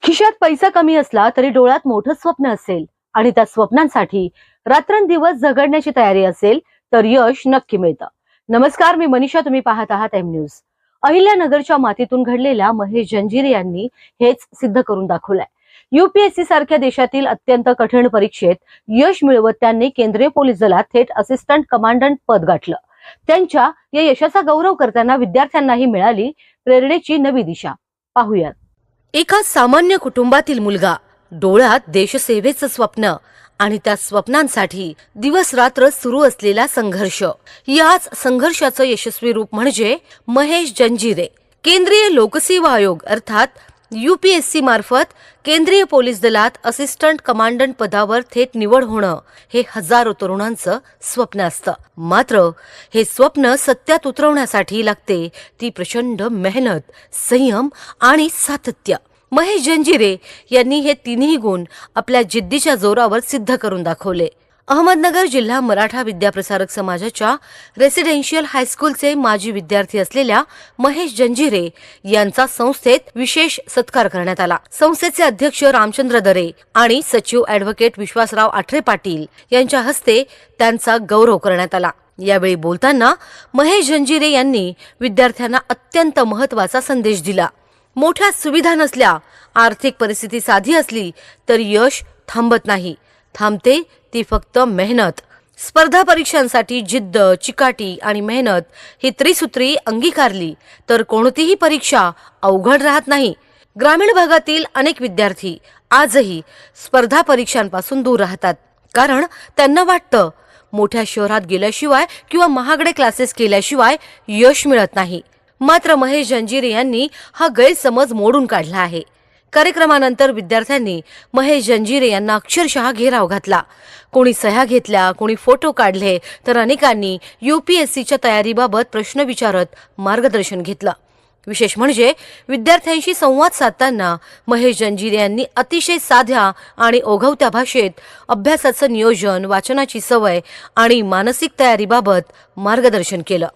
खिशात पैसा कमी असला तरी डोळ्यात मोठं स्वप्न असेल आणि त्या स्वप्नांसाठी रात्रंदिवस झगडण्याची तयारी असेल तर यश नक्की मिळतं। नमस्कार, मी मनीषा, तुम्ही पाहत आहात एम न्यूज। अहिल्यानगरच्या मातीतून घडलेल्या महेश जंजिरे यांनी हेच सिद्ध करून दाखवलंय। यूपीएससी सारख्या देशातील अत्यंत कठीण परीक्षेत यश मिळवत त्यांनी केंद्रीय पोलीस दलात थेट असिस्टंट कमांडंट पद गाठलं। त्यांच्या या यशाचा गौरव करताना विद्यार्थ्यांनाही मिळाली प्रेरणेची नवी दिशा। पाहूयात। एका सामान्य कुटुंबातील मुलगा, डोळ्यात देशसेवेचं स्वप्न आणि त्या स्वप्नांसाठी दिवस रात्र सुरू असलेला संघर्ष। याच संघर्षाचं यशस्वी रूप म्हणजे महेश जंजिरे। केंद्रीय लोकसेवा आयोग अर्थात यूपीएससी मार्फत केंद्रीय पोलीस दलात असिस्टंट कमांडंट पदावर थेट निवड होणं हे हजारो तरुणांचं स्वप्न असतं। मात्र हे स्वप्न सत्यात उतरवण्यासाठी लागते ती प्रचंड मेहनत, संयम आणि सातत्य। महेश जंजिरे यांनी हे तिन्ही गुण आपल्या जिद्दीच्या जोरावर सिद्ध करून दाखवले। अहमदनगर जिल्हा मराठा विद्याप्रसारक समाजाच्या रेसिडेन्शियल हायस्कूलचे माजी विद्यार्थी असलेल्या महेश जंजिरे यांचा संस्थेत विशेष सत्कार करण्यात आला। संस्थेचे अध्यक्ष रामचंद्र दरे आणि सचिव ॲडव्होकेट विश्वासराव आठरे पाटील यांच्या हस्ते त्यांचा गौरव करण्यात आला। यावेळी बोलताना महेश जंजिरे यांनी विद्यार्थ्यांना अत्यंत महत्त्वाचा संदेश दिला। मोठ्या सुविधा नसल्या, आर्थिक परिस्थिती साधी असली तर यश थांबत नाही, थांबते ती फक्त मेहनत। स्पर्धा परीक्षांसाठी जिद्द, चिकाटी आणि मेहनत ही त्रिसूत्री अंगीकारली तर कोणतीही परीक्षा अवघड राहत नाही। ग्रामीण भागातील अनेक विद्यार्थी आजही स्पर्धा परीक्षांपासून दूर राहतात, कारण त्यांना वाटतं मोठ्या शहरात गेल्याशिवाय किंवा महागडे क्लासेस केल्याशिवाय यश मिळत नाही। मात्र महेश जंजिरे यांनी हा गैरसमज मोडून काढला आहे। कार्यक्रमानंतर विद्यार्थ्यांनी महेश जंजिरे यांना अक्षरशः घेराव घातला। कोणी सह्या घेतल्या, कोणी फोटो काढले, तर अनेकांनी यूपीएससीच्या तयारीबाबत प्रश्न विचारत मार्गदर्शन घेतलं। विशेष म्हणजे विद्यार्थ्यांशी संवाद साधताना महेश जंजिरे यांनी अतिशय साध्या आणि ओघवत्या भाषेत अभ्यासाचं नियोजन, वाचनाची सवय आणि मानसिक तयारीबाबत मार्गदर्शन केलं।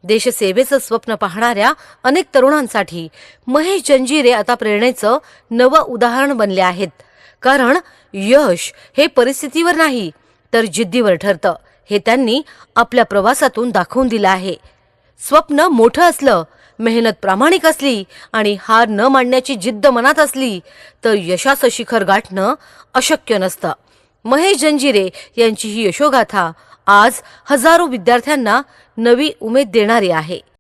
देशसेवेचं स्वप्न पाहणाऱ्या अनेक तरुणांसाठी महेश जंजिरे आता प्रेरणेचं नवं उदाहरण बनले आहेत, कारण यश हे परिस्थितीवर नाही तर जिद्दीवर ठरतं हे त्यांनी आपल्या प्रवासातून दाखवून दिलं आहे। स्वप्न मोठं असलं, मेहनत प्रामाणिक असली आणि हार न मानण्याची जिद्द मनात असली तर यशाचं शिखर गाठणं अशक्य नसतं। महेश जंजिरे यांची ही यशोगाथा आज हजारो विद्यार्थ्यांना नवी उमेद देणारी आहे।